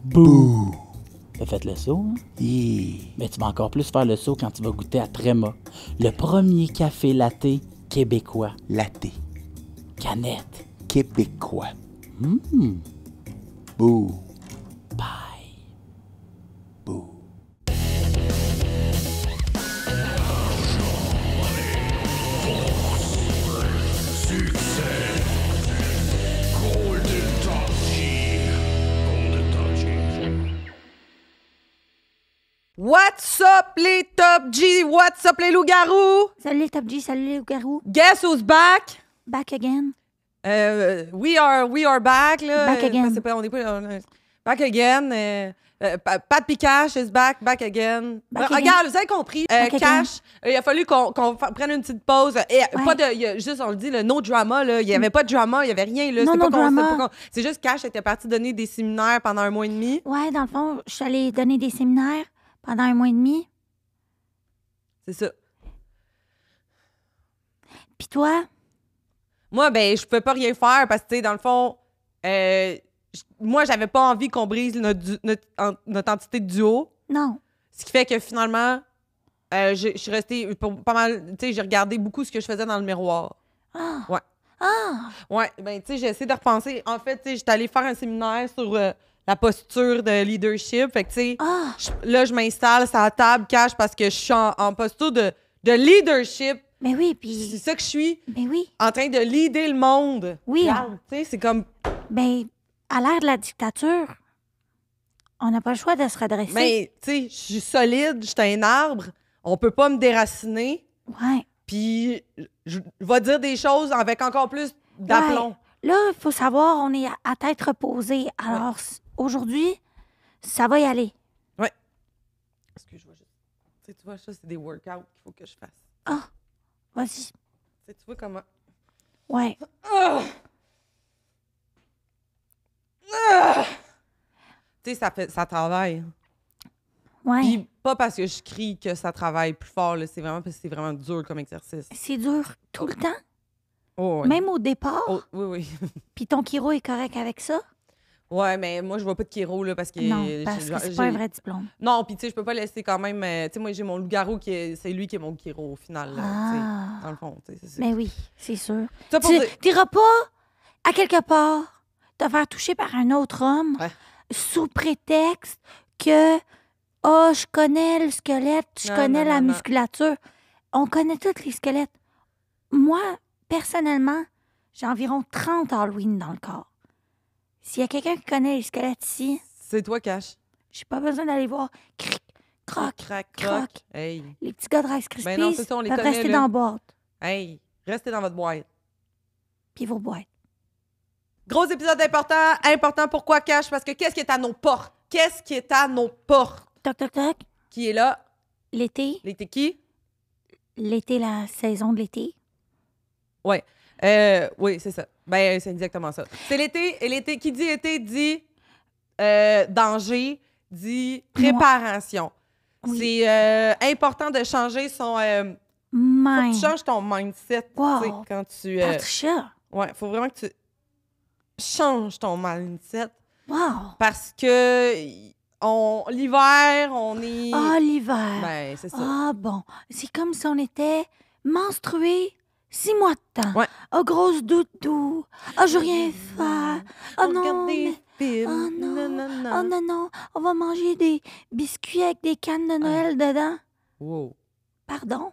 Bouh! T'as fait le saut, hein? Yeah. Mais tu vas encore plus faire le saut quand tu vas goûter à Tréma, le premier café latte québécois. Latte. Canette. Québécois. Mmh. Bouh. Bye. Bouh. What's up les Top G? What's up les loups-garous? Salut les Top G, salut les loups-garous. Guess who's back? Back again. We are back là. Back again. C'est pas, on est pas, back again. Pat Picache is back again. Back again. Regarde, vous avez compris. Back Cash, il a fallu qu'on prenne une petite pause. Et pas de, il y a juste, on le dit, le no drama, là. Il n'y avait pas de drama, il n'y avait rien. Là. Non, C'était no drama. c'est juste Cash était parti donner des séminaires pendant 1 mois et demi. Ouais, dans le fond, je suis allée donner des séminaires pendant 1 mois et demi. C'est ça. Puis toi? Moi, ben, je pouvais pas rien faire parce que, tu sais, dans le fond, moi, j'avais pas envie qu'on brise notre entité de duo. Non. Ce qui fait que finalement, je suis restée pour pas mal. Tu sais, j'ai regardé beaucoup ce que je faisais dans le miroir. Ah. Ouais. Ah. Ouais, ben, tu sais, j'ai essayé de repenser. En fait, tu sais, j'étais allée faire un séminaire sur la posture de leadership. Fait que, tu sais, Ah. là, je m'installe sur la table, cache parce que je suis en posture de leadership. Mais oui, C'est puis... ça que je suis, Mais oui. en train de leader le monde. Oui. Regarde, tu sais, c'est comme. Ben, à l'ère de la dictature, on n'a pas le choix de se redresser. Mais, tu sais, je suis solide, je suis un arbre, on peut pas me déraciner, Ouais. puis je vais dire des choses avec encore plus d'aplomb. Ouais. Là, il faut savoir, on est à tête reposée. Alors, aujourd'hui, ça va y aller. Excuse-moi, tu vois, ça, c'est des workouts qu'il faut que je fasse. Ah. Vas-y. Tu sais, tu vois comment. Ouais. Tu sais, ça travaille. Ouais. Puis pas parce que je crie que ça travaille plus fort, là, c'est vraiment parce que c'est vraiment dur comme exercice. C'est dur tout le temps, Oh, ouais. même au départ. Oh, oui. Puis ton chiro est correct avec ça? Ouais, mais moi, je vois pas de chiro, là, parce que... Non, parce que c'est pas un vrai diplôme. Non, puis tu sais, je peux pas laisser quand même... tu sais, moi, j'ai mon loup-garou, c'est lui qui est mon chiro, au final, là, tu sais, dans le fond, tu sais, c'est ça. Mais oui, c'est sûr. Ça pour Tu dire- n'iras pas à quelque part te faire toucher par un autre homme Ouais. sous prétexte que « Oh, je connais le squelette, je Non, connais non, la non, non. musculature. » On connaît tous les squelettes. Moi, personnellement, j'ai environ 30 Halloween dans le corps. S'il y a quelqu'un qui connaît les squelettes ici, C'est toi, Cash. j'ai pas besoin d'aller voir cric, croc, Crac, croc. croc. Hey, Les petits gars de Rice Krispies Ben non, c'est ça, on les peuvent connaît, rester là. dans la boîte, hey, restez dans votre boîte. puis vos boîtes. Gros épisode important, pourquoi, Cash? Parce que qu'est-ce qui est à nos portes? Qu'est-ce qui est à nos portes? Toc, toc, toc. Qui est là? L'été, L'été qui? la saison de l'été. Ouais. Oui, c'est ça. Ben, c'est exactement ça. C'est l'été, et l'été, qui dit été dit danger, dit préparation. Oui. C'est important de changer son... faut que Mind. tu changes ton mindset, Wow. tu sais, quand tu... Patricia. ouais, faut vraiment que tu changes ton mindset Wow. parce que l'hiver, on est... Ah, l'hiver. Ben, c'est ça. Ah, bon. C'est comme si on était menstrués 6 mois de temps. Ouais. Ah, grosse doudou. Ah, je veux rien faire. Ah, On non, regarde des mais... films. Oh non, Nanana. oh non, non, on va manger des biscuits avec des cannes de Noël dedans. Wow. Pardon?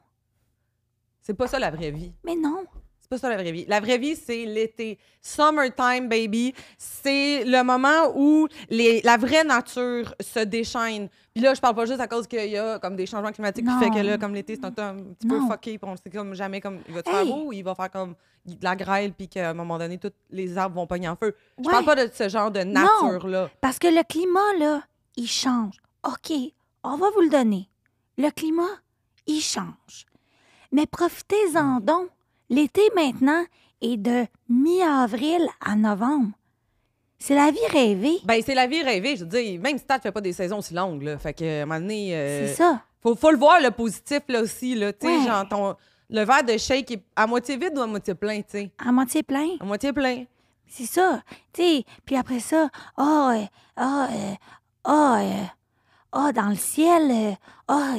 C'est pas ça la vraie vie. Mais non. C'est pas ça la vraie vie. La vraie vie, c'est l'été. Summertime, baby. C'est le moment où la vraie nature se déchaîne. Puis là, je parle pas juste à cause qu'il y a comme des changements climatiques Non. qui fait que là, comme l'été, c'est un temps un petit peu Non. fucké. Puis on sait comme jamais comme il va te Hey. faire beau ou il va faire comme de la grêle puis qu'à un moment donné, tous les arbres vont pogner en feu. Je Ouais. parle pas de ce genre de nature-là. Parce que le climat, là, il change. OK, on va vous le donner. Le climat, il change. Mais profitez-en donc. L'été, maintenant, est de mi-avril à novembre. C'est la vie rêvée. Ben, c'est la vie rêvée. Je veux dire, même si fait pas des saisons aussi longues, là. Fait que, à un moment donné, C'est ça. faut le voir, le positif, là, aussi, là. Tu sais, Ouais. genre, le verre de shake est à moitié vide ou à moitié plein, tu sais? À moitié plein. À moitié plein. C'est ça. Tu sais, puis après ça, Dans le ciel,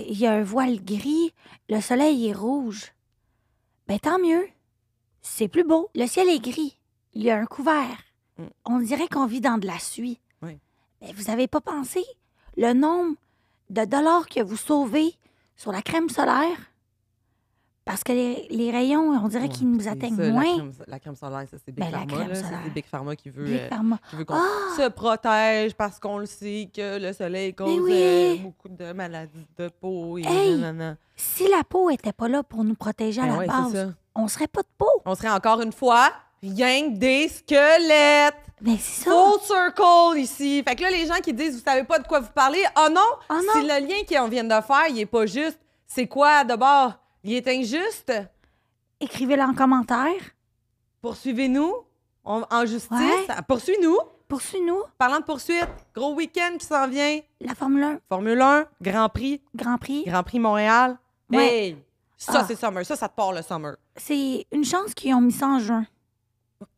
il y a un voile gris, le soleil est rouge. Ben tant mieux. C'est plus beau. Le ciel est gris. Il y a un couvert. On dirait qu'on vit dans de la suie. Oui. Mais vous avez pas pensé le nombre de dollars que vous sauvez sur la crème solaire? Parce que les rayons, on dirait qu'ils nous C'est atteignent ça, moins. La crème solaire, ça, c'est Big Ben, la Pharma. crème Là. Ça, solaire. c'est Big Pharma qui veut, Big Pharma. qui veut qu'on se protège parce qu'on le sait que le soleil cause oui. beaucoup de maladies de peau. Et Hey! nanana. Si la peau était pas là pour nous protéger à Ben la ouais, c'est base, ça. on serait pas de peau. On serait encore une fois rien que des squelettes. Mais c'est ça. Full circle ici. Fait que là, les gens qui disent, vous savez pas de quoi vous parlez, oh non, Oh non. si le lien qu'on vient de faire, il est pas juste, c'est quoi d'abord? Il est injuste? Écrivez-le en commentaire. Poursuivez-nous en justice. Ouais. Poursuis-nous. Poursuis-nous. Parlant de poursuite, gros week-end qui s'en vient. La Formule 1, Formule 1, Grand Prix, Grand Prix. Grand Prix Montréal. Ouais. Hey! Ça, Ah. c'est summer. Ça te part le summer. C'est une chance qu'ils ont mis ça en juin.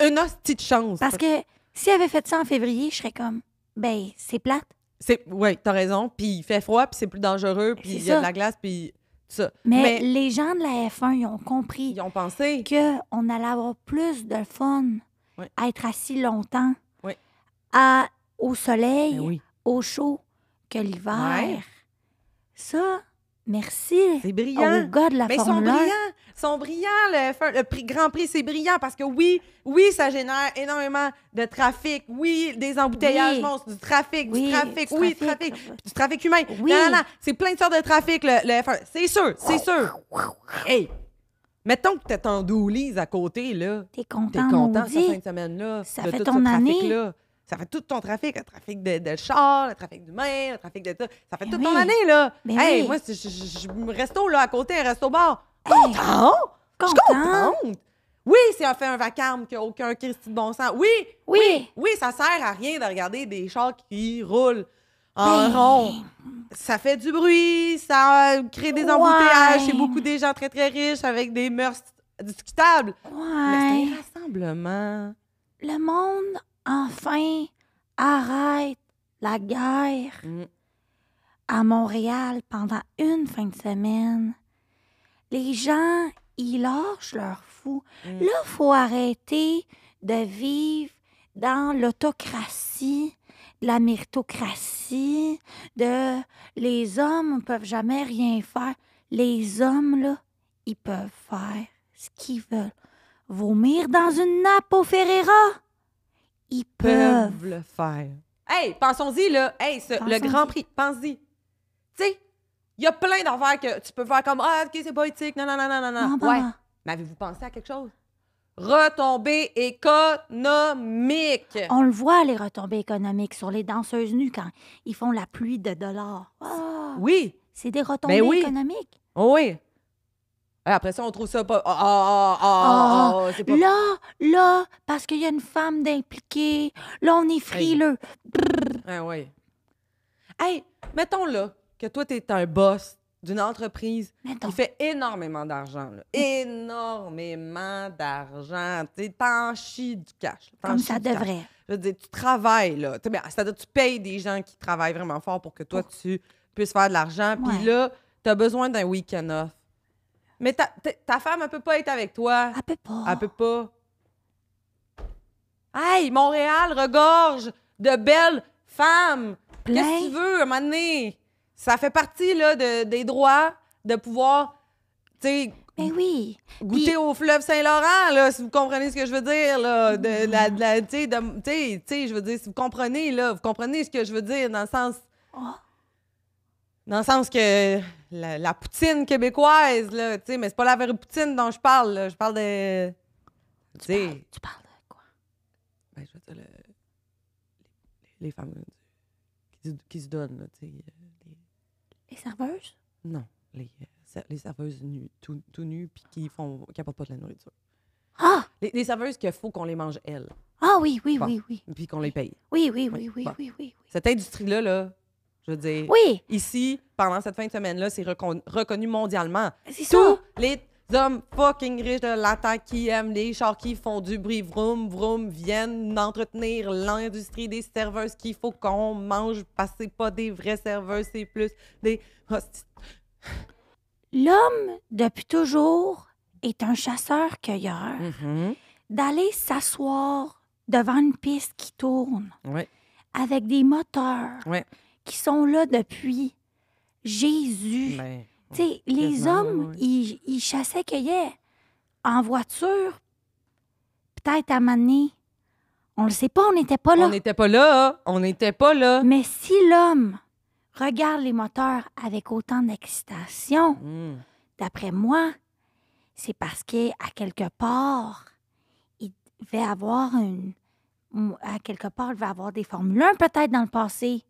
Une hostie de chance. Parce que s'ils avaient fait ça en février, je serais comme, ben, c'est plate. Oui, t'as raison. Puis il fait froid, puis c'est plus dangereux, puis C'est il y a ça. de la glace, puis tout ça. Mais les gens de la F1, ils ont compris ils ont pensé. qu'on allait avoir plus de fun Ouais. à être assis longtemps Ouais. au soleil, Ben oui. au chaud, que l'hiver. Ouais. Ça, merci C'est brillant. aux gars de la Mais ils sont Formule 1. brillants. Ils sont brillants. Le prix Grand Prix, c'est brillant parce que oui, ça génère énormément de trafic. Oui, des embouteillages Oui. monstres, du trafic, Oui, du trafic, du oui, trafic. du trafic humain. Oui. Non. C'est plein de sortes de trafic, le F1. C'est sûr. Hey, mettons que t'es en doulise à côté, là. T'es T'es content, content cette maudit. fin de semaine-là. Ça de fait tout ton ce année. trafic-là. Ça fait tout ton trafic, le trafic de chars, le trafic d'humains, le trafic de tout. Ça fait Ben toute oui. ton année, là. Ben Hey, oui. moi, resto là à côté, un resto-bar. Hey. Content! Je suis Content. contente! Oui, c'est fait un vacarme qui n'a aucun Christy de bon sens. Oui, ça sert à rien de regarder des chars qui roulent en Ben. rond. Ça fait du bruit, ça crée des embouteillages Ouais. chez beaucoup des gens très, très riches avec des mœurs discutables. Mais Ouais. c'est un rassemblement. Le monde, enfin, arrête la guerre Mm. à Montréal pendant une fin de semaine. Les gens, ils lâchent leur fou. Mm. Là, il faut arrêter de vivre dans l'autocratie, la méritocratie, de les hommes ne peuvent jamais rien faire. Les hommes, là, ils peuvent faire ce qu'ils veulent. Vomir dans une nappe au Ferreira, ils peuvent. Peuvent le faire. Hey, pensons-y, là. Hey, le Pensons-y. Grand Prix, pense-y. Tu sais, il y a plein d'affaires que tu peux faire comme « Ah, OK, c'est pas éthique, non. Non, Ouais. non. Mais avez-vous pensé à quelque chose? Retombées économiques. On le voit, les retombées économiques sur les danseuses nues quand ils font la pluie de dollars. Ah, Oui. c'est des retombées Ben oui. économiques. Oh oui. Après ça, on trouve ça pas... c'est pas... Là, parce qu'il y a une femme d'impliquée, là, on est frileux. Ah oui. Hey, mettons là que toi, t'es un boss d'une entreprise Mettons. qui fait énormément d'argent. Là. Énormément d'argent. Tu sais, t'en chies du cash. T'en Comme chies ça du cash. devrait. Je veux dire, tu travailles, là. C'est-à-dire, tu payes des gens qui travaillent vraiment fort pour que toi, tu puisses faire de l'argent. Puis Ouais. là, t'as besoin d'un week-end off. Mais ta femme, elle peut pas être avec toi. Elle peut pas. Elle peut pas. Hey, Montréal regorge de belles femmes. Plein. Qu'est-ce que tu veux, à un moment donné? Ça fait partie là, des droits de pouvoir, tu sais, Ben oui. goûter Puis- au fleuve Saint-Laurent, là, si vous comprenez ce que je veux dire, là. Tu sais, je veux dire, si vous comprenez, là, vous comprenez ce que je veux dire dans le sens... Oh. Dans le sens que la poutine québécoise, là, tu sais, mais c'est pas la vraie poutine dont je parle, là. Je parle de... Tu sais... Tu parles de quoi? Ben, je veux dire, les femmes qui se donnent, là, tu sais. Les serveuses? Non, les serveuses nues, tout nues, puis qui apportent pas de la nourriture. Ah! Les serveuses qu'il faut qu'on les mange, elles, Ah oui, oui, Bon. oui, oui. puis qu'on les paye. Oui, oui, Oui, oui, oui, bon. oui, oui. Cette industrie-là, là, je veux dire, Oui, ici, pendant cette fin de semaine-là, c'est reconnu mondialement. c'est ça. hommes fucking riches de la terre qui aiment les chars qui font du bruit, vroom, vroom, viennent entretenir l'industrie des serveuses qu'il faut qu'on mange parce que c'est pas des vraies serveuses, c'est plus des... L'homme, depuis toujours, est un chasseur-cueilleur. Mhm. D'aller s'asseoir devant une piste qui tourne Ouais, avec des moteurs ouais. qui sont là depuis Jésus. Ben, Tu sais, les quasiment, hommes, ouais. ils chassaient, cueillaient en voiture. Peut-être à Mané. On le sait pas, on n'était pas là. on n'était pas là, on n'était pas là. Mais si l'homme regarde les moteurs avec autant d'excitation, Mm. d'après moi, c'est parce qu'à quelque part, il devait avoir à quelque part, il devait avoir des Formule 1 peut-être dans le passé.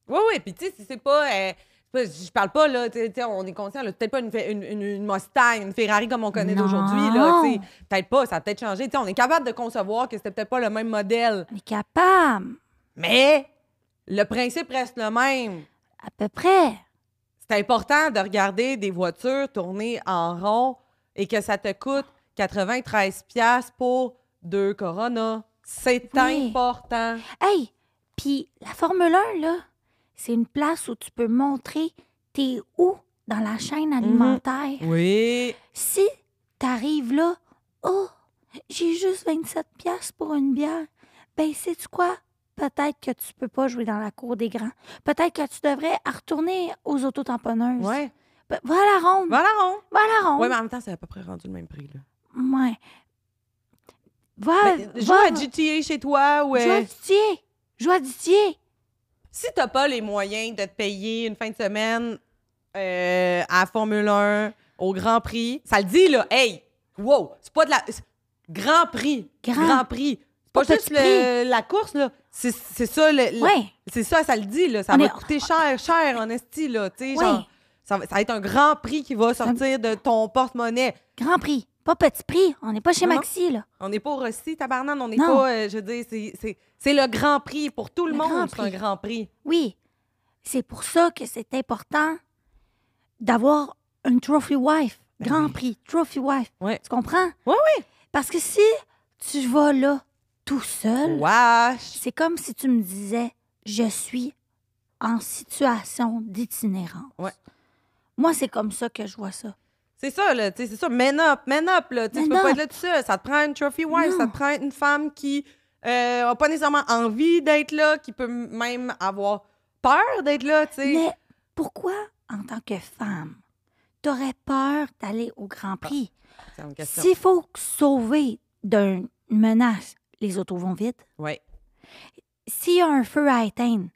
Oui, oui, puis tu sais, c'est pas... je parle pas, là, tu sais, on est conscient, là, peut-être pas une Mustang, une Ferrari comme on connaît Non. d'aujourd'hui, là, tu sais. Peut-être pas, ça a peut-être changé. Tu sais, on est capable de concevoir que c'était peut-être pas le même modèle. On est capable, Mais le principe reste le même. à peu près. C'est important de regarder des voitures tourner en rond et que ça te coûte 93$ pour 2 Corona. C'est Oui. important. Hey, puis la Formule 1, là, c'est une place où tu peux montrer t'es où dans la chaîne alimentaire. Oui. Si t'arrives là, oh, j'ai juste 27$ pour une bière, ben sais-tu quoi? Peut-être que tu peux pas jouer dans la cour des grands. Peut-être que tu devrais retourner aux autotamponneuses. Ouais. Va à la ronde. Voilà, rond. Va à la ronde. Oui, mais en même temps, c'est à peu près rendu le même prix, là. Ouais. Va, Joue à GTA chez toi ou... Joue à Didier. Joue à Didier. Si t'as pas les moyens de te payer une fin de semaine à la Formule 1, au Grand Prix, ça le dit, là, hey, wow, c'est pas de la... Grand Prix. Grand. Prix. C'est pas Pas juste petit la course, là. C'est ça, Ouais. c'est ça le dit, là. Ça On va est- coûter cher, en esti, là. Tu sais, Ouais. genre, ça va être un Grand Prix qui va sortir de ton porte-monnaie. Grand prix. Pas petit prix. On n'est pas chez Non, non. Maxi, là. On n'est pas au Rossi, tabarnane, on n'est Non. pas, je veux dire, c'est le Grand Prix. Pour tout le Le monde, Grand c'est un Prix. Grand Prix. Oui. C'est pour ça que c'est important d'avoir une trophy wife. Grand oui. prix, trophy wife. Ouais. Tu comprends? Ouais, oui. Parce que si tu vas là tout seul, Wesh. c'est comme si tu me disais, je suis en situation d'itinérance. Ouais. Moi, c'est comme ça que je vois ça. C'est ça, là, tu sais, c'est ça. Man up, là. Tu sais, tu peux Man pas up. être là tout seul. Ça te prend une trophy wife, Non. ça te prend une femme qui a pas nécessairement envie d'être là, qui peut même avoir peur d'être là, tu sais. Mais pourquoi, en tant que femme, t'aurais peur d'aller au Grand Prix? C'est une question. S'il faut sauver d'une menace, les autos vont vite. Ouais. S'il y a un feu à éteindre,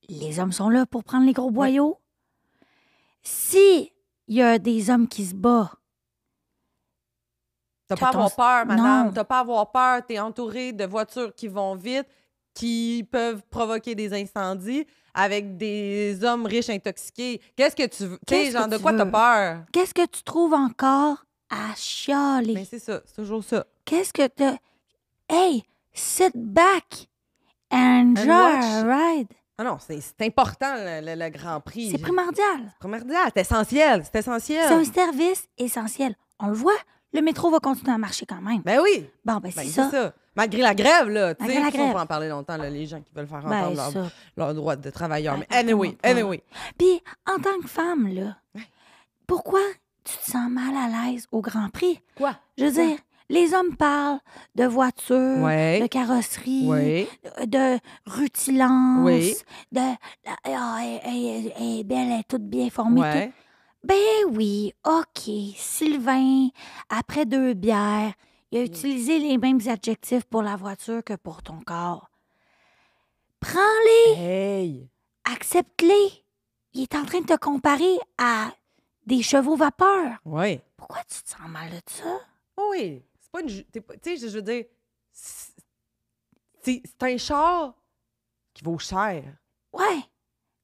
les hommes sont là pour prendre les gros boyaux. Si il y a des hommes qui se battent, T'as pas à T'as avoir ton- peur, madame. Non. T'as pas à avoir peur. T'es entouré de voitures qui vont vite, qui peuvent provoquer des incendies avec des hommes riches intoxiqués. Qu'est-ce que tu veux? Tu sais, Qu'est-ce genre, que de tu quoi t'as veux? peur? qu'est-ce que tu trouves encore à chialer? Mais c'est ça, c'est toujours ça. Qu'est-ce que tu... Hey, sit back and enjoy watch. a ride. Ah non, c'est important, le Grand Prix. C'est primordial. primordial. C'est essentiel. C'est essentiel. C'est un service essentiel. On le voit, le métro va continuer à marcher quand même. Ben oui. Bon, ben Ben, c'est c'est ça. ça. Malgré la grève, là. Tu sais, Malgré la ça, grève. on peut en parler longtemps, là, les gens qui veulent faire Ben, entendre leur, ça. leur droit de travailleur. Ben, Mais anyway, pas. anyway. Puis, en tant que femme, là, pourquoi tu te sens mal à l'aise au Grand Prix? Quoi? Je veux dire, les hommes parlent de voitures, Ouais. de carrosserie, Oui. de rutilance, Oui. de... Ah, elle est belle, elle est toute bien formée. Ouais. tout. Ben oui, OK, Sylvain, après 2 bières, il a utilisé les mêmes adjectifs pour la voiture que pour ton corps. Prends-les, Hey. accepte-les. Il est en train de te comparer à des chevaux vapeur. Oui. Pourquoi tu te sens mal de ça? Oh oui. C'est pas une. Tu sais, je veux dire. C'est un char qui vaut cher. Ouais.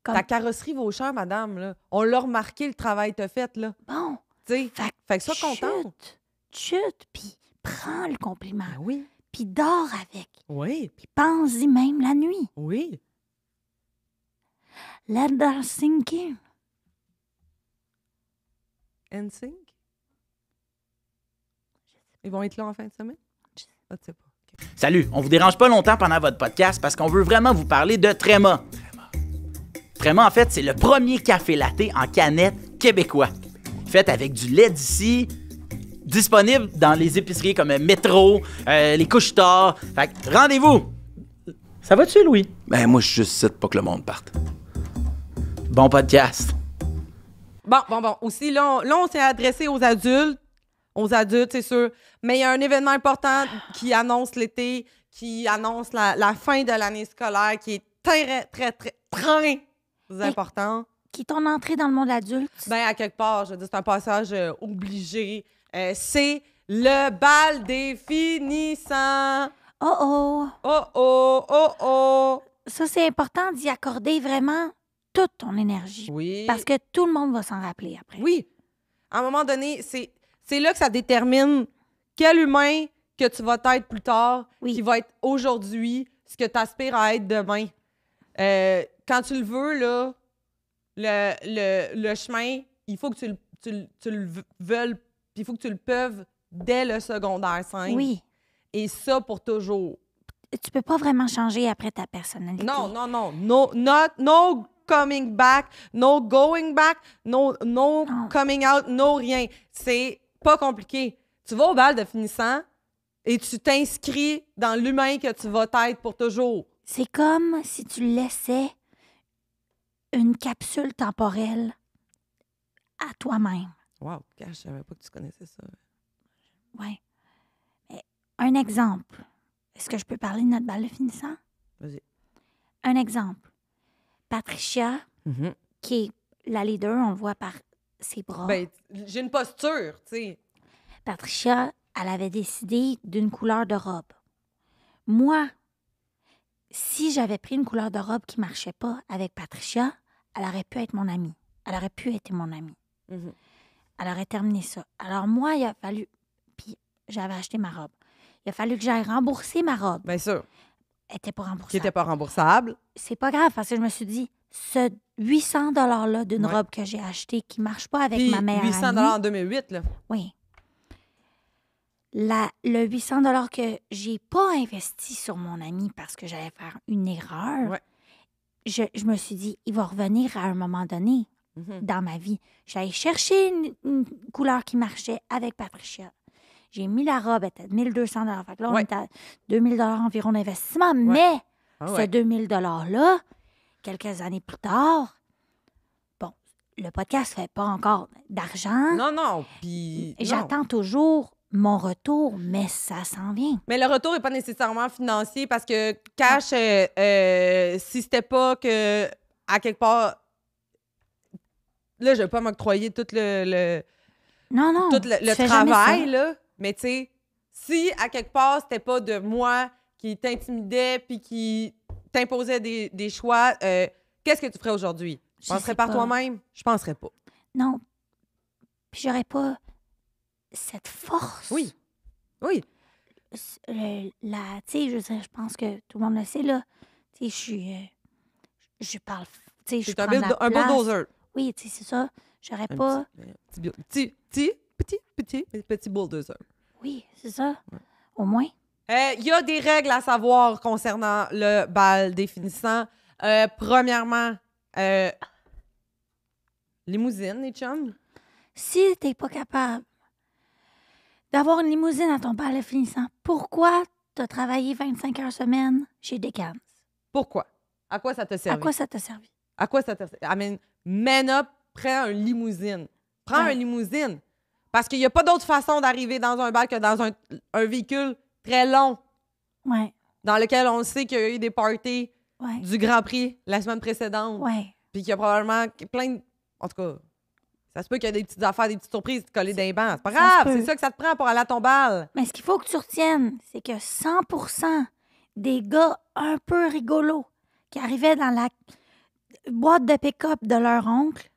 Comme, Ta carrosserie vaut cher, madame, là. On l'a remarqué, le travail que t'as fait, là. bon, Tu sais. Fait que sois contente. chute, puis prends le compliment, Ben oui. puis dors avec, Oui. puis pense-y même la nuit. Oui. Let that sink in. NSYNC? Ils vont être là en fin de semaine? Ah, tu sais pas. OK. Salut, on vous dérange pas longtemps pendant votre podcast parce qu'on veut vraiment vous parler de Tréma. Tréma, en fait, c'est le premier café latte en canette québécois. Fait avec du lait d'ici, disponible dans les épiceries comme Métro, les couches-tard. Fait que rendez-vous! Ça va-tu, Louis? Ben, moi, je suis juste ici pour que le monde parte. Bon podcast. Bon. Aussi, là, on s'est adressé aux adultes. Aux adultes, c'est sûr. Mais il y a un événement important qui annonce l'été, qui annonce la fin de l'année scolaire, qui est très important. Qui est ton entrée dans le monde adulte? Ben, à quelque part, je veux dire, c'est un passage obligé. C'est le bal des finissants. Oh! Oh! Ça, c'est important d'y accorder vraiment toute ton énergie. Oui. Parce que tout le monde va s'en rappeler après. Oui. À un moment donné, c'est là que ça détermine quel humain que tu vas être plus tard, Oui. qui va être aujourd'hui, ce que tu aspires à être demain. Quand tu le veux, là, le chemin, il faut que tu le veuilles, puis il faut que tu le peuves dès le secondaire 5. Oui. Et ça pour toujours. Tu peux pas vraiment changer après ta personnalité. Non. No coming back, no going back, no coming out, no rien. C'est pas compliqué. Tu vas au bal de finissant et tu t'inscris dans l'humain que tu vas être pour toujours. C'est comme si tu laissais une capsule temporelle à toi-même. Wow, je savais pas que tu connaissais ça. Oui. Un exemple. Est-ce que je peux parler de notre bal de finissant? Vas-y. Un exemple. Patricia, qui est la leader, on le voit par ses bras. Ben, j'ai une posture, tu sais. Patricia, elle avait décidé d'une couleur de robe. Moi, si j'avais pris une couleur de robe qui ne marchait pas avec Patricia, elle aurait pu être mon amie. Elle aurait pu être mon amie. Mhm. Elle aurait terminé ça. Alors moi, il a fallu... Puis j'avais acheté ma robe. Il a fallu que j'aille rembourser ma robe. Bien sûr. Elle n'était pas Qui remboursable. n'était pas remboursable. C'est pas grave, parce que je me suis dit, ce 800 $-là d'une Ouais. robe que j'ai achetée qui ne marche pas avec Puis ma meilleure 800 amie... en 2008, là. Oui. Le 800 $ que j'ai pas investi sur mon ami parce que j'allais faire une erreur, Ouais. je me suis dit, il va revenir à un moment donné Mhm. dans ma vie. J'allais chercher une couleur qui marchait avec Patricia. J'ai mis la robe, elle était de 1200 $. Fait que là, on Ouais. est à 2000 $ environ d'investissement. Mais Ah ce ouais. 2000 $-là, quelques années plus tard, bon, le podcast ne fait pas encore d'argent. Non. Puis. Et non. j'attends toujours mon retour, mais ça s'en vient. Mais le retour n'est pas nécessairement financier parce que cash, si c'était pas que, à quelque part, là, je vais pas m'octroyer tout le Non, tout le tu fais jamais travail, ça. là. Mais tu sais, si à quelque part, c'était pas de moi qui t'intimidait puis qui t'imposait des choix, qu'est-ce que tu ferais aujourd'hui? Je Tu penserais sais par pas. toi-même? Je penserais pas. Non. Puis j'aurais pas cette force. Oui. Tu sais, je pense que tout le monde le sait, là. Tu sais, je parle, tu sais, je C'est un, prends de la un place. bulldozer. Oui, tu sais, c'est ça. J'aurais Un pas... petit bulldozer. Oui, c'est ça. Au moins. Il y a des règles à savoir concernant le bal des finissants. Premièrement, limousine, les chums. Si t'es pas capable d'avoir une limousine à ton bal de finissant, pourquoi t'as travaillé 25 heures semaine chez Decans? Pourquoi? À quoi ça t'a servi? À quoi ça t'a servi? À quoi ça t'a servi? I mean, man up, prends un limousine. Prends Ouais. un limousine. Parce qu'il n'y a pas d'autre façon d'arriver dans un bal que dans un véhicule très long, Ouais, dans lequel on sait qu'il y a eu des parties ouais, du Grand Prix la semaine précédente. ouais. Puis qu'il y a probablement plein de... En tout cas, ça se peut qu'il y a des petites affaires, des petites surprises collées dans les bancs. C'est pas Ça se grave, peut. c'est ça que ça te prend pour aller à ton bal. Mais ce qu'il faut que tu retiennes, c'est que 100% des gars un peu rigolos qui arrivaient dans la boîte de pick-up de leur oncle,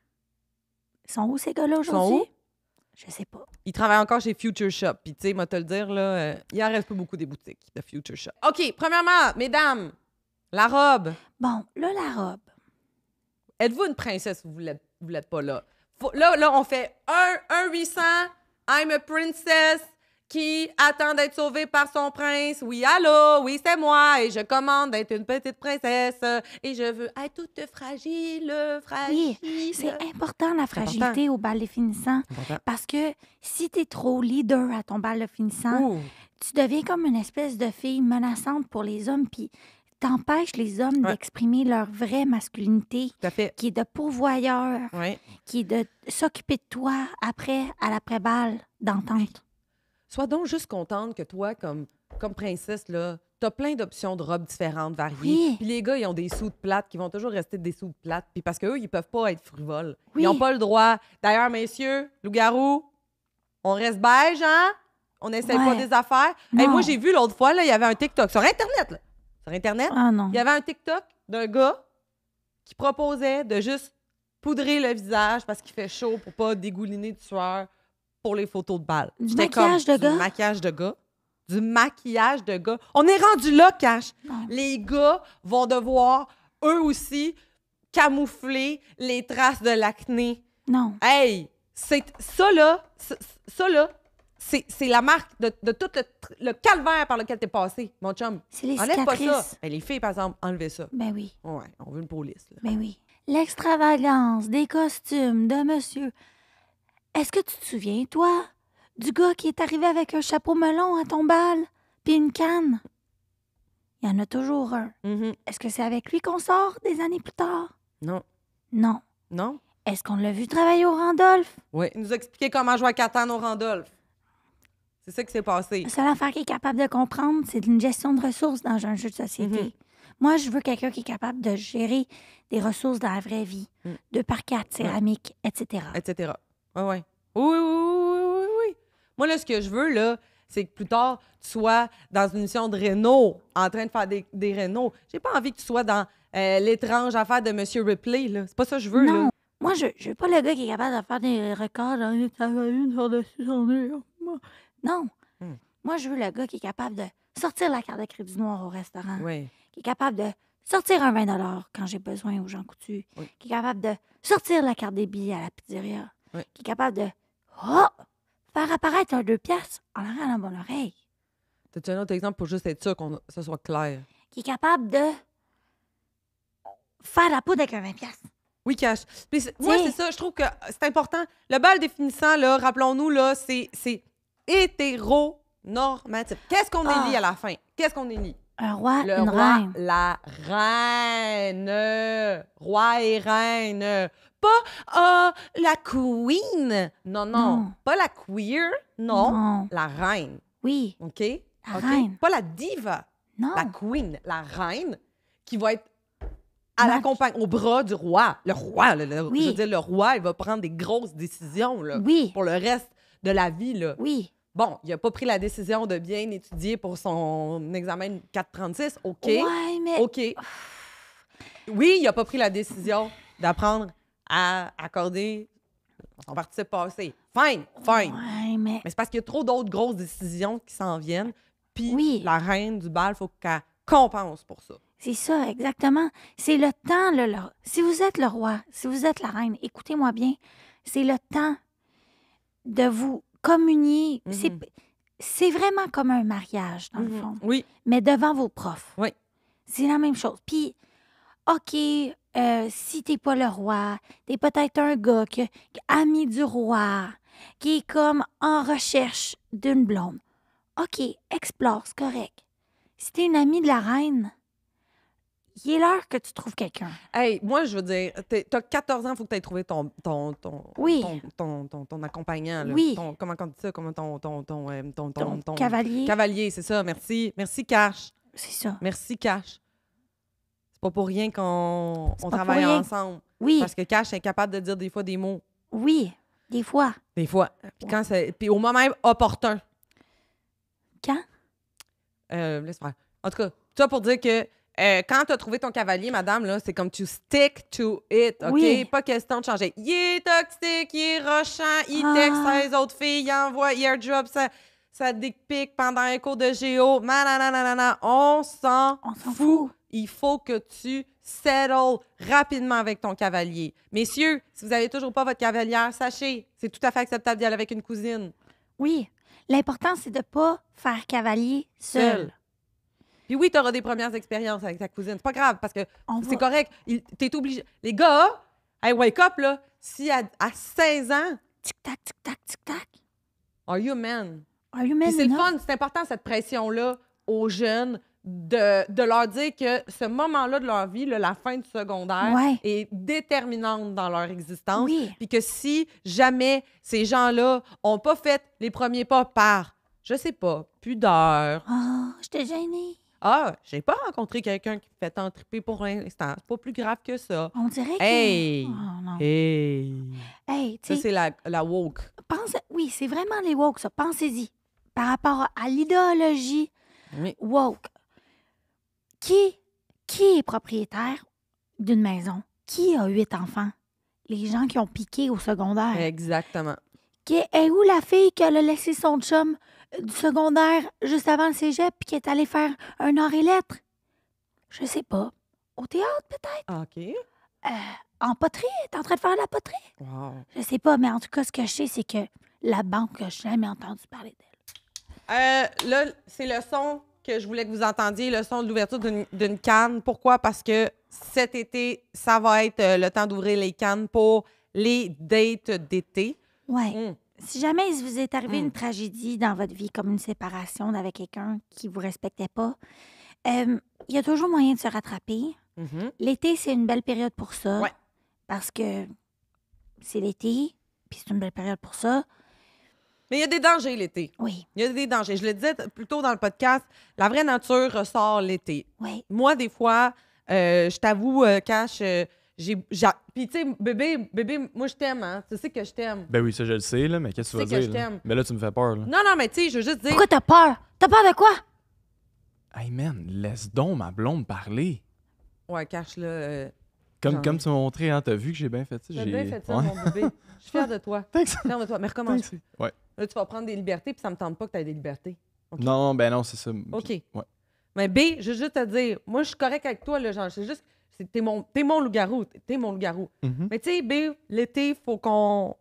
ils sont où ces gars-là aujourd'hui? où? Je sais pas. Il travaille encore chez Future Shop. Puis, tu sais, moi, te le dire, là, il en reste pas beaucoup des boutiques de Future Shop. OK, premièrement, mesdames, la robe. Bon, là, la robe. Êtes-vous une princesse ou vous l'êtes pas là? Là, on fait un 800, I'm a princess, qui attend d'être sauvé par son prince. Oui, allô, oui, c'est moi, et je commande d'être une petite princesse, et je veux être toute fragile, fragile. Oui, c'est important la fragilité au bal des finissants. Parce que si t'es trop leader à ton bal de finissant, Ouh. tu deviens comme une espèce de fille menaçante pour les hommes, puis t'empêches les hommes d'exprimer leur vraie masculinité, Tout à fait. qui est de pourvoyeur, Oui. qui est de s'occuper de toi après, à l'après-balle, d'entente. Sois donc juste contente que toi, comme princesse, là, t'as plein d'options de robes différentes, variées. Oui. Puis les gars, ils ont des sous de plates qui vont toujours rester des sous de plates. Puis parce qu'eux, ils peuvent pas être frivoles. Oui. Ils n'ont pas le droit. D'ailleurs, messieurs, loup-garou, on reste beige, hein? On n'essaye pas des affaires. Hey, Non. moi, j'ai vu l'autre fois, là, il y avait un TikTok sur Internet, là. Sur Internet, Ah non. il y avait un TikTok d'un gars qui proposait de juste poudrer le visage parce qu'il fait chaud pour pas dégouliner de sueur pour les photos de bal. Du J'étais maquillage comme, de gars? Du maquillage de gars. Du maquillage de gars. On est rendu là, Cash. Non. Les gars vont devoir, eux aussi, camoufler les traces de l'acné. Non. Hey, c'est ça là, c'est la marque de tout le calvaire par lequel t'es passé, mon chum. C'est les Enlève pas ça. cicatrices. Ben, les filles, par exemple, enlevez ça. Ben oui. Ouais, on veut une police. Là. Ben oui. L'extravagance des costumes de monsieur. Est-ce que tu te souviens, toi, du gars qui est arrivé avec un chapeau melon à ton bal, puis une canne? Il y en a toujours un. Mhm. Est-ce que c'est avec lui qu'on sort des années plus tard? Non. Non. Non? Est-ce qu'on l'a vu travailler au Randolph? Oui. Il nous a expliqué comment jouer à Catan au Randolph. C'est ça qui s'est passé. La seule affaire qu'il est capable de comprendre, c'est une gestion de ressources dans un jeu de société. Mhm. Moi, je veux quelqu'un qui est capable de gérer des ressources dans la vraie vie. 2x4, céramique, etc. Etc. Ouais, ouais. Oui. Moi, là, ce que je veux, là, c'est que plus tard, tu sois dans une mission de réno, en train de faire des rénos. J'ai pas envie que tu sois dans l'étrange affaire de M. Ripley, là. C'est pas ça que je veux, Non. là. Moi, je veux pas le gars qui est capable de faire des records dans une sur dessus son nez. Non. Moi, je veux le gars qui est capable de sortir la carte de crédit noir au restaurant. Oui. Qui est capable de sortir un 20 quand j'ai besoin aux gens coutus. Oui. Qui est capable de sortir la carte des billets à la pizzeria. Oui. Qui est capable de faire apparaître un 2 piastres en arrière dans mon oreille. T'as-tu un autre exemple pour juste être sûr que ça soit clair? Qui est capable de faire la poudre avec un 20 piastres. Oui, Cash. Puis moi, T'sais. c'est ça, je trouve que c'est important. Le bal définissant, là, rappelons-nous, là, c'est hétéronormatif. Qu'est-ce qu'on élit à la fin? Qu'est-ce qu'on élit? Un roi, Le une roi, reine. la reine. Roi et reine. Pas la queen. Non. Non. Pas la queer. Non. Non. La reine. Oui, OK? La OK? reine. Pas la diva. non. La queen. La reine qui va être à la campagne, au bras du roi. Le roi, Oui. je veux dire, le roi, il va prendre des grosses décisions là, Oui. pour le reste de la vie. Là. Oui. Bon, il n'a pas pris la décision de bien étudier pour son examen 436. OK. Ouais, mais... OK. Oui, il n'a pas pris la décision d'apprendre à accorder son participe passé. Fine. Ouais, mais... Mais c'est parce qu'il y a trop d'autres grosses décisions qui s'en viennent. Puis Oui. la reine du bal, il faut qu'elle compense pour ça. C'est ça, exactement. C'est le temps, si vous êtes le roi, si vous êtes la reine, écoutez-moi bien, c'est le temps de vous communier. C'est vraiment comme un mariage, dans le fond, Oui. mais devant vos profs. Oui. C'est la même chose. Puis, OK, si t'es pas le roi, t'es peut-être un gars ami du roi, qui est comme en recherche d'une blonde. OK, explore, c'est correct. Si t'es une amie de la reine, il est l'heure que tu trouves quelqu'un. Hey, moi, je veux dire, t'as 14 ans, il faut que tu aies trouvé Oui. ton accompagnant. Là. Oui. Comment on dit ça? Comment ton Cavalier. Cavalier, c'est ça. Merci. Merci, Cash. C'est ça. Merci, Cash. C'est pas pour rien qu'on pas travaille pour rien. ensemble. Oui, Parce que Cash est capable de dire des fois des mots. oui, des fois. Des fois. Puis au moment même opportun. Quand? Laisse faire. En tout cas, ça pour dire que quand tu as trouvé ton cavalier, madame, là, c'est comme tu stick to it, OK? Oui. Pas question de changer. Il est toxique, il est rochant, il Ah. texte à les autres filles, il envoie airdrop ça dick pic pendant un cours de géo. Nanana. On s'en fout. Il faut que tu settle rapidement avec ton cavalier. Messieurs, si vous n'avez toujours pas votre cavalière, sachez, c'est tout à fait acceptable d'y aller avec une cousine. Oui. L'important, c'est de pas faire cavalier seul. Puis oui, t'auras des premières expériences avec ta cousine. C'est pas grave, parce que On c'est va- correct. T'es obligé. Les gars, hey, wake up, là. Si à 16 ans, Tic-tac, tic-tac, tic-tac. are you a man? Are you Puis man c'est le enough? fun, c'est important, cette pression-là, aux jeunes, de leur dire que ce moment-là de leur vie, là, la fin du secondaire, Ouais. est déterminante dans leur existence. Oui. Puis que si jamais ces gens-là ont pas fait les premiers pas par, je sais pas, pudeur. Ah, j'étais gênée. Ah, j'ai pas rencontré quelqu'un qui me fait tant triper pour l'instant. C'est pas plus grave que ça. On dirait que... Hey! Oh, non. Hey! Hey, tu Ça, sais, c'est la woke. oui, c'est vraiment les woke, ça. Pensez-y. Par rapport à l'idéologie Oui. woke, qui est propriétaire d'une maison? Qui a 8 enfants? Les gens qui ont piqué au secondaire. Exactement. Est où la fille qui a laissé son chum du secondaire juste avant le cégep puis qui est allée faire un art et lettres? Je sais pas. Au théâtre, peut-être? OK. En poterie? T'es en train de faire de la poterie? Wow. Je sais pas, mais en tout cas, ce que je sais, c'est que la banque, je n'ai jamais entendu parler d'elle. Là, c'est le son que je voulais que vous entendiez, le son de l'ouverture d'une canne. Pourquoi? Parce que cet été, ça va être le temps d'ouvrir les cannes pour les dates d'été. Ouais. Mm. Si jamais il vous est arrivé une tragédie dans votre vie, comme une séparation avec quelqu'un qui vous respectait pas, il y a toujours moyen de se rattraper. Mhm. L'été, c'est une belle période pour ça. Ouais. Parce que c'est l'été, puis c'est une belle période pour ça. Mais il y a des dangers l'été. Oui, Il y a des dangers. Je le disais plus tôt dans le podcast, la vraie nature ressort l'été. oui. Moi, des fois, je t'avoue, Cash, puis, tu sais, bébé, moi, je t'aime, hein. Tu sais que je t'aime. Ben oui, ça, je le sais, là, mais qu'est-ce que tu Tu vas sais que dire? je Là? t'aime. Ben là, tu me fais peur, là. Non, mais tu sais, je veux juste dire. Pourquoi t'as peur? T'as peur de quoi? Hey, man, laisse donc ma blonde parler. Ouais, Cash, là. Comme, J'en comme ai. tu m'as montré, hein, t'as vu que j'ai bien fait ça. T'as j'ai- bien fait ça, Ouais. mon bébé. Je suis fière de toi. Thanks. Je suis fière de toi. Mais recommence. Thanks. Ouais. Là, tu vas prendre des libertés, puis ça me tente pas que tu aies des libertés. OK. Non, ben non, c'est ça. OK. Ouais. Mais B, je veux juste te dire, moi, je suis correct avec toi, là, genre, c'est juste, t'es mon loup-garou. T'es mon loup-garou. Mhm. Mais tu sais, B, l'été, faut qu'on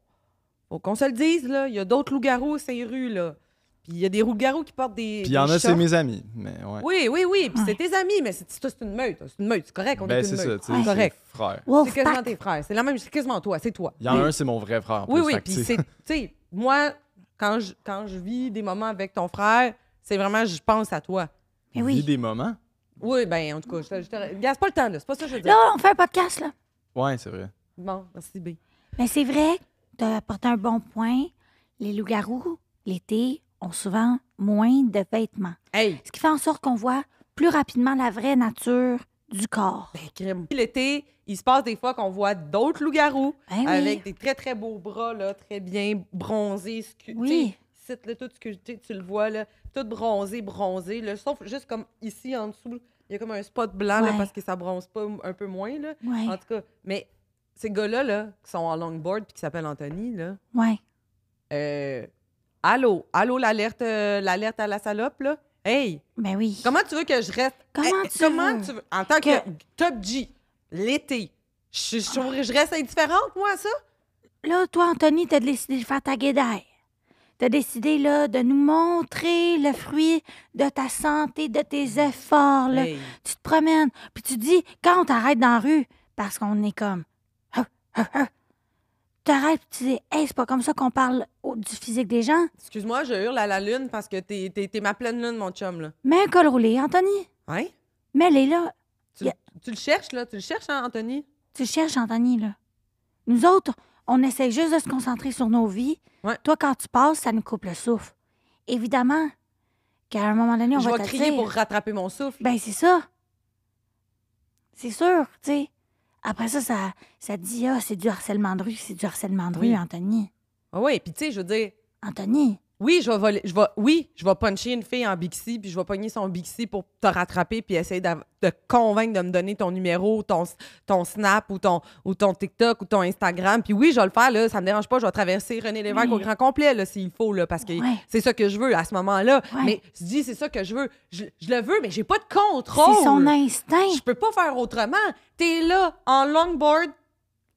se le dise, là. Il y a d'autres loups-garous sur les rues, là. Puis il y a des loups-garous qui portent des. Puis il y en des a, c'est shorts. mes amis. Mais ouais. Oui. Puis Ouais. c'est tes amis, mais c'est une meute. C'est une meute. C'est correct, on Ben est c'est une ça, meute. tu sais. C'est correct. c'est frère. C'est Wolf quasiment pack. tes frères. C'est la même, c'est quasiment toi. C'est toi. Il y en a un, c'est mon vrai frère. En Oui, plus, fait que, puis tu sais. c'est, tu sais, moi, quand je vis des moments avec ton frère, c'est vraiment, je pense à toi. Mais Vis oui. des moments. Oui, ben en tout cas, je te gasse pas le temps, là. C'est pas ça que je veux dire. Là, on fait un podcast, là. Ouais, c'est vrai. Bon, merci, B. Mais c'est vrai, tu as apporté un bon point. Les loups-garous, l'été, ont souvent moins de vêtements. Hey, Ce qui fait en sorte qu'on voit plus rapidement la vraie nature du corps. ben, crime. L'été, il se passe des fois qu'on voit d'autres loups-garous Ben oui. avec des très, très beaux bras, là, très bien bronzés, sculptés. Oui. Ici, là, tout sculpté, tu le vois, là, tout bronzé, là, sauf juste comme ici, en dessous, il y a comme un spot blanc, là, Ouais. parce que ça bronze pas un peu moins, là. Ouais. En tout cas, mais ces gars-là, là, qui sont en longboard puis qui s'appellent Anthony, là, Ouais. allô, l'alerte à la salope, là? Hey, Ben oui. comment tu veux que je reste? Comment tu veux? En tant que Que- Top G, l'été, je reste indifférente, moi, à ça? Là, toi, Anthony, t'as décidé de faire ta guédaille. T'as décidé, là, de nous montrer le fruit de ta santé, de tes efforts, là. Hey. Tu te promènes, puis tu dis, quand on t'arrête dans la rue, parce qu'on est comme... T'arrêtes, puis tu dis, hey, c'est pas comme ça qu'on parle du physique des gens. Excuse-moi, je hurle à la lune parce que t'es ma pleine lune, mon chum, là. Mets un col roulé, Anthony. Hein? Mets-les là. Tu, Yeah. tu le cherches, là? Tu le cherches, hein, Anthony? Tu cherches, Anthony, là. Nous autres, on essaie juste de se concentrer sur nos vies. Ouais. Toi, quand tu passes, ça nous coupe le souffle. Évidemment qu'à un moment donné, on Je va vais te crier dire... pour rattraper mon souffle. Ben, c'est ça. C'est sûr, tu sais. Après ça, ça te dit, ah, c'est du harcèlement de rue, c'est du harcèlement de rue, Oui. Anthony. Ah oui, puis tu sais, je veux dire, Anthony, oui, je vais puncher une fille en Bixi, puis je vais pogner son Bixi pour te rattraper, puis essayer de convaincre de me donner ton numéro, ton Snap ou ton TikTok ou ton Instagram. Puis oui, je vais le faire, là, ça me dérange pas, je vais traverser René Lévesque Oui. au grand complet, là, s'il faut, là, parce que Ouais. c'est ça que je veux à ce moment-là. Ouais. Mais je dis, c'est ça que je veux. Je le veux, mais j'ai pas de contrôle. c'est son instinct. Je peux pas faire autrement. T'es là, en longboard,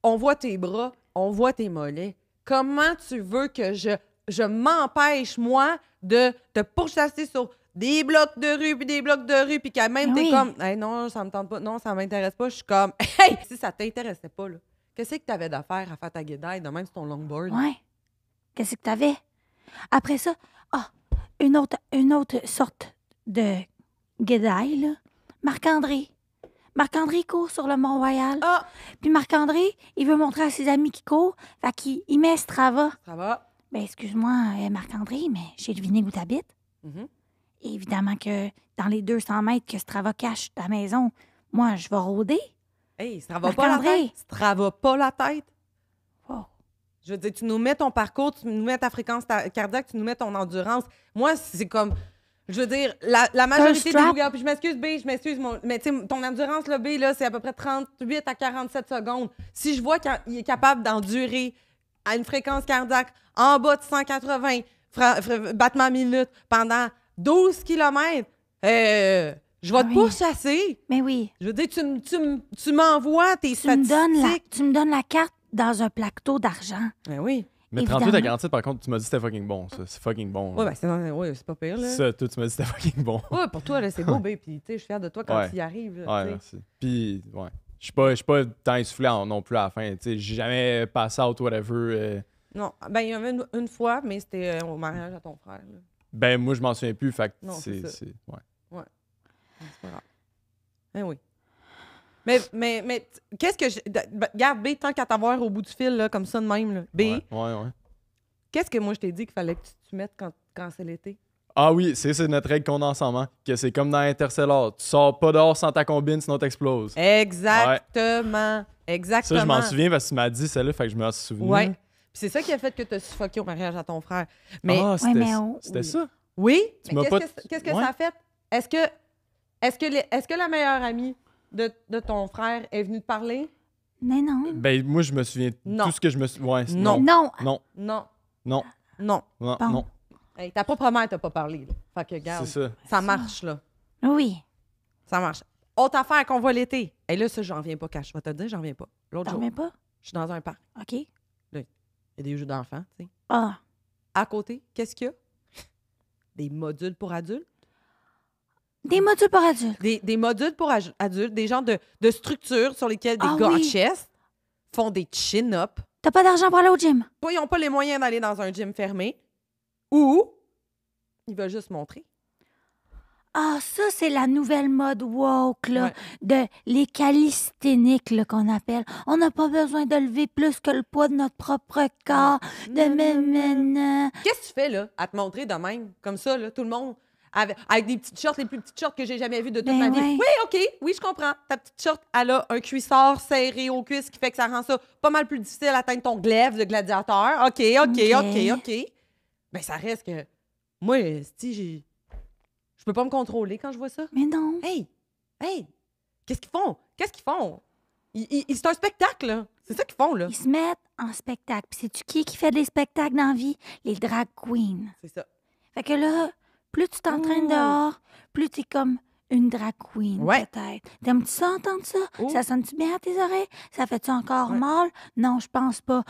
on voit tes bras, on voit tes mollets. Comment tu veux que je je m'empêche, moi, de te pourchasser sur des blocs de rue, puis des blocs de rue, puis quand même, t'es Oui. comme, hey, non, ça me tente pas, non, ça m'intéresse pas. Je suis comme, hey, si ça t'intéressait pas, là, qu'est-ce que t'avais d'affaire à faire ta guédaille de même sur ton longboard? Ouais. Qu'est-ce que t'avais? Après ça, une autre sorte de guédaille, là. Marc-André. Marc-André court sur le Mont-Royal. Ah, Puis Marc-André, il veut montrer à ses amis qu'il court. Fait qu'il met Strava. ça va. Ben, excuse-moi, Marc-André, mais j'ai deviné où t'habites. Mhm. Et évidemment que dans les 200 mètres que Strava cache ta maison, moi, je vais rôder. Hey, ça va pas la Marc-André. tête. Ça va pas la tête. Wow. Je veux dire, tu nous mets ton parcours, tu nous mets ta fréquence cardiaque, tu nous mets ton endurance. Moi, c'est comme. Je veux dire, la majorité des strap. loups-garous. Puis je m'excuse, B, mais tu sais, ton endurance, là, B, là, c'est à peu près 38 à 47 secondes. Si je vois qu'il est capable d'endurer à une fréquence cardiaque en bas de 180 battements minutes pendant 12 km, je vais te oui. pourchasser. Mais oui, Je veux dire, tu m'envoies tes tu statistiques. me donnes la carte dans un plateau d'argent. Ben oui. Mais Évidemment. 38 à 47, par contre, tu m'as dit que c'était fucking bon, ça. C'est fucking bon. Ouais, là. ben c'est pas pire, là. Ça, toi, tu m'as dit que c'était fucking bon. Ouais, pour toi, là, c'est beau, babe. Puis, tu sais, je suis fière de toi quand Ouais. tu y arrives. Là, Ouais, tu sais. merci. Puis, ouais. Je suis pas tant essoufflé non plus à la fin. Tu sais, j'ai jamais passé out, whatever. Non, ben, il y en avait une fois, mais c'était au mariage à ton frère. Là. Ben, moi, je m'en souviens plus. Fait que Non, c'est ça. ouais. C'est pas grave. Ben oui. Mais qu'est-ce que. Regarde, B, tant qu'à t'avoir au bout du fil, là, comme ça de même, là. B, Ouais. qu'est-ce que moi je t'ai dit qu'il fallait que tu mettes quand c'est l'été? Ah oui, c'est notre règle qu'on a ensemble, hein, que c'est comme dans Interstellar. Tu sors pas dehors sans ta combine, sinon t'exploses. Exactement. Exactement. Ça, je m'en souviens parce que tu m'as dit celle-là, fait que je me suis souvenu. Ouais. Puis c'est ça qui a fait que tu as suffoqué au mariage à ton frère. Mais Ah, c'était mais c'était oui. ça? oui, Tu mais m'as pas- qu'est-ce que Ouais. ça a fait? Est-ce que la meilleure amie de ton frère est venue te parler? Mais non. Ben, moi, je me souviens de Non. tout ce que je me suis... Ouais, Non. Non. Non, Non. non, Non. non, Bon. non. Hey, ta propre mère t'a pas parlé. Là. Fait que, regarde, C'est ça. ça marche, là. Oui. Ça marche. Autre affaire qu'on voit l'été. Et là, ça, j'en reviens pas, Cash. Je vais te le dire, j'en reviens pas. L'autre T'en jour, reviens pas? je suis dans un parc. OK. Il y a des jeux d'enfants, tu sais. Ah. À côté, qu'est-ce qu'il y a? Des modules pour adultes. Des modules pour adultes. Des modules pour adultes, des genres de structures sur lesquelles des Ah gars en oui. chest font des chin-ups. T'as pas d'argent pour aller au gym? Soit ils n'ont pas les moyens d'aller dans un gym fermé, ou ils veulent juste montrer. Ah, ça, c'est la nouvelle mode woke, là, Ouais. de les calisthéniques, là, qu'on appelle. On n'a pas besoin de lever plus que le poids de notre propre corps. De nanana. Qu'est-ce que tu fais, là, à te montrer de même, comme ça, là, tout le monde, avec des petites shorts, les plus petites shorts que j'ai jamais vues de toute Ben ma vie? ouais. Oui, OK, oui, je comprends. Ta petite short, elle a un cuissard serré aux cuisses qui fait que ça rend ça pas mal plus difficile à atteindre ton glaive de gladiateur. OK. Ben, ça reste que... Moi, si je peux pas me contrôler quand je vois ça. Mais non. Hey! Qu'est-ce qu'ils font? C'est un spectacle, là. C'est ça qu'ils font, là. Ils se mettent en spectacle. Puis sais-tu qui fait des spectacles dans la vie? Les drag queens. C'est ça. Fait que là, plus tu t'entraînes Ouh. dehors, plus t'es comme une drag queen, Ouais. peut-être. T'aimes-tu ça, entendre ça? Ouh. Ça sonne-tu bien à tes oreilles? Ça fait-tu encore Ouais. mal? Non, je pense pas.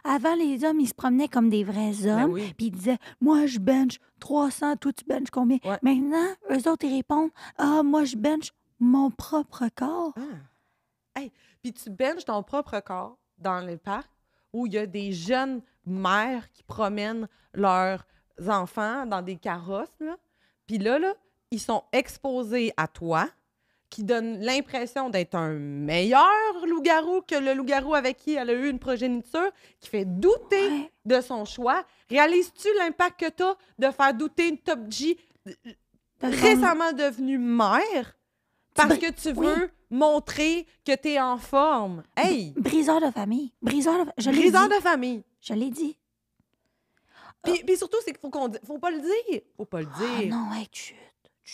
Avant, les hommes, ils se promenaient comme des vrais hommes. oui. Puis ils disaient, moi, je bench 300, toi, tu benches combien? Ouais. Maintenant, eux autres, ils répondent, moi, je bench mon propre corps. Ah. Hey, puis tu benches ton propre corps dans le parc où il y a des jeunes mères qui promènent leurs enfants dans des carrosses, là. Puis là, ils sont exposés à toi, qui donne l'impression d'être un meilleur loup-garou que le loup-garou avec qui elle a eu une progéniture, qui fait douter Ouais. de son choix. Réalises-tu l'impact que tu as de faire douter une Top G récemment devenue mère parce que tu oui. veux montrer que tu es en forme? Hey! Briseur de famille. Je l'ai Briseur dit. de famille. Je l'ai dit. Puis surtout, c'est qu'il faut pas le dire. Faut pas le Ah dire. non, hey, chut.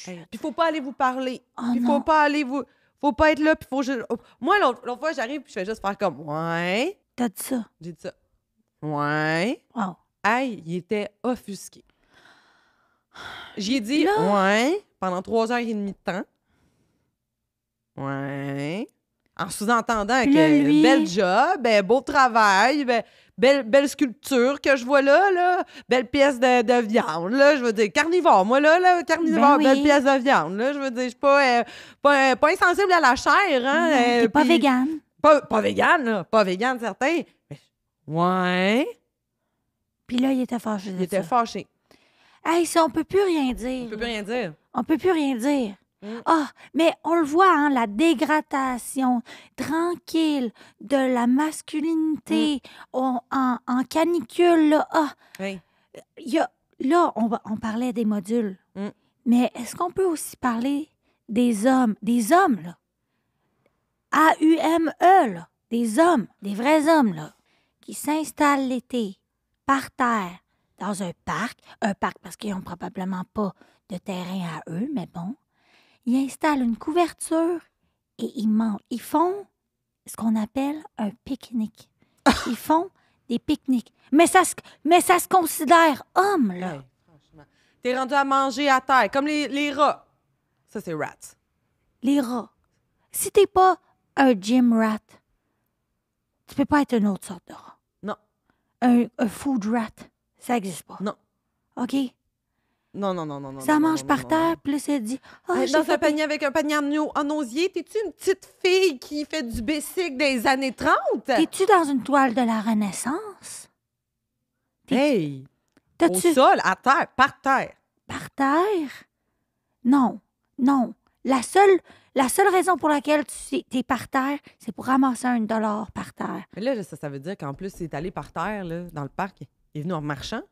Hey, puis faut pas aller vous parler. Ah Puis non. faut pas être là. Puis faut juste... Moi, l'autre fois, j'arrive puis je fais juste faire comme ouais. T'as dit ça. J'ai dit ça. Ouais. Wow. Hey, il était offusqué. J'y ai dit Là- ouais pendant 3h30 de temps. Ouais. En sous-entendant Puis là, que lui- bel job, beau travail, belle sculpture que je vois là. Belle pièce de viande, là. Je veux dire, carnivore. Moi, là carnivore, Ben oui. belle pièce de viande, là. Je veux dire, je suis pas insensible à la chair, hein. T'es pas puis- végane. Pas végane, là. Pas végane, certain. Mais, ouais. Puis là, il était fâché de Il était ça. fâché. Hey, ça, on peut plus rien dire. On peut plus rien dire. On peut plus rien dire. Mm. Ah, mais on le voit, hein, la dégradation tranquille de la masculinité en canicule, là. Ah, Oui. là, on parlait des modules. Mm. Mais est-ce qu'on peut aussi parler des hommes? Des hommes, là. A-U-M-E, là. Des hommes, des vrais hommes, là, qui s'installent l'été par terre dans un parc parce qu'ils n'ont probablement pas de terrain à eux, mais bon. Ils installent une couverture et ils mangent. Ils font ce qu'on appelle un pique-nique. Ils font des pique-niques. Mais ça se considère homme, là. Hey, franchement. T'es rendu à manger à terre, comme les rats. Ça, c'est rats. Les rats. Si t'es pas un gym rat, tu peux pas être une autre sorte de rat. Non. Un food rat, ça existe pas. Non. OK? Non. Ça mange par terre, puis là, ça dit... Ah, j'ai Dans fait un panier avec un panier en osier, t'es-tu une petite fille qui fait du bicycle des années 30? T'es-tu dans une toile de la Renaissance? Hey! Au T'as-tu sol, à terre, par terre. par terre? Non. La seule raison pour laquelle t'es par terre, c'est pour ramasser $1 par terre. Mais là, ça veut dire qu'en plus, c'est allé par terre, là, dans le parc. Il est venu en marchant.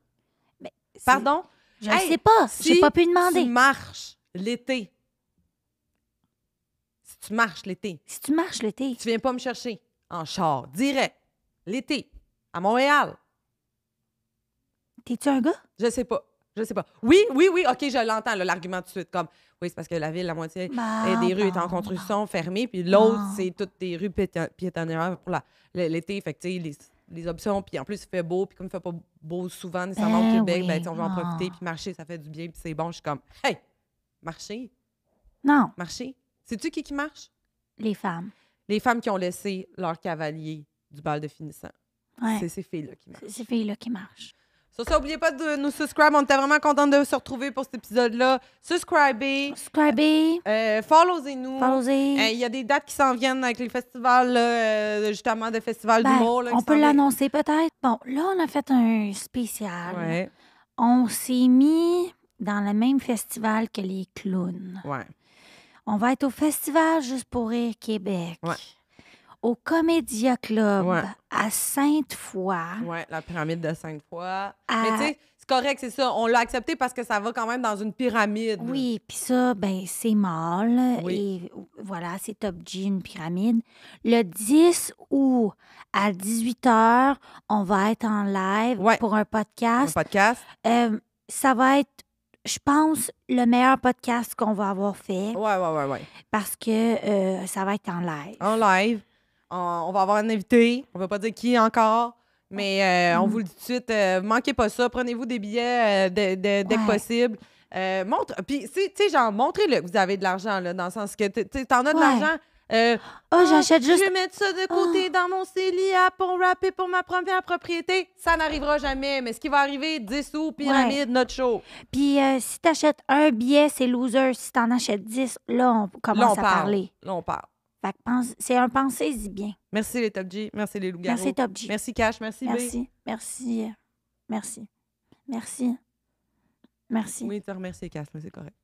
Mais c'est- Pardon? Je Hey, sais pas. si J'ai pas pu Tu demander. marches l'été. Si tu marches l'été, Si tu marches l'été, tu viens pas me chercher en char, direct, l'été, à Montréal. t'es-tu un gars? Je sais pas. Oui, OK, je l'entends, là, l'argument tout de suite. Comme, oui, c'est parce que la ville, la moitié des rues est en construction, fermée, puis l'autre, Bon. c'est toutes des rues piétonnières pour l'été. Fait que, tu sais, les options, puis en plus, il fait beau, puis comme il fait pas beau souvent, nécessairement au Québec, oui. ben, tu sais, on va en Ah. profiter, puis marcher, ça fait du bien, puis c'est bon. Je suis comme, hey, marcher. Non, Sais-tu qui marche? les femmes. Les femmes qui ont laissé leur cavalier du bal de finissant. Ouais. C'est ces filles-là qui marchent. C'est ces filles-là qui marchent. Sur ça, n'oubliez pas de nous subscribe. On était vraiment contents de se retrouver pour cet épisode-là. Subscribez. Subscribez, Followez-nous. followez. Il y a des dates qui s'en viennent avec les festivals, là, justement, des festivals Ben, d'humour. là, on qui peut s'en viennent. l'annoncer peut-être. Bon, là, on a fait un spécial. Ouais, On s'est mis dans le même festival que les clowns. ouais. On va être au Festival Juste pour rire Québec. Ouais. Au Comédia Club Ouais. à Sainte-Foy. Ouais, la pyramide de 5 fois. Ah. Mais tu sais, c'est correct, c'est ça. On l'a accepté parce que ça va quand même dans une pyramide. Oui, puis ça, ben c'est mâle. Oui. Et voilà, c'est Top G, une pyramide. Le 10 août à 18h, on va être en live Ouais. pour un Un podcast. podcast. Ça va être, je pense, le meilleur podcast qu'on va avoir fait Ouais. parce que ça va être en live. En live. On va avoir un invité. On ne va pas dire qui encore. Mais on vous le dit tout de suite, manquez pas ça. Prenez-vous des billets dès que Ouais. possible. Puis, tu sais, genre, montrez-le que vous avez de l'argent, là, dans le sens que t'en as de Ouais. l'argent. Ah, j'achète Je juste. vais mettre ça de côté dans mon CELIA pour rapper pour ma première propriété. Ça n'arrivera jamais. Mais ce qui va arriver, 10 sous, pyramide, notre show. Puis si t'achètes un billet, c'est loser. Si t'en achètes 10, là, on Là, on commence à parle. parler. Là, on parle. Fait que c'est un pensez-y bien. Merci les Top G. Merci les loups-garous. Merci, Top G. Merci Cash. Merci B. Merci. Merci. Oui, tu remercies Cash, mais c'est correct.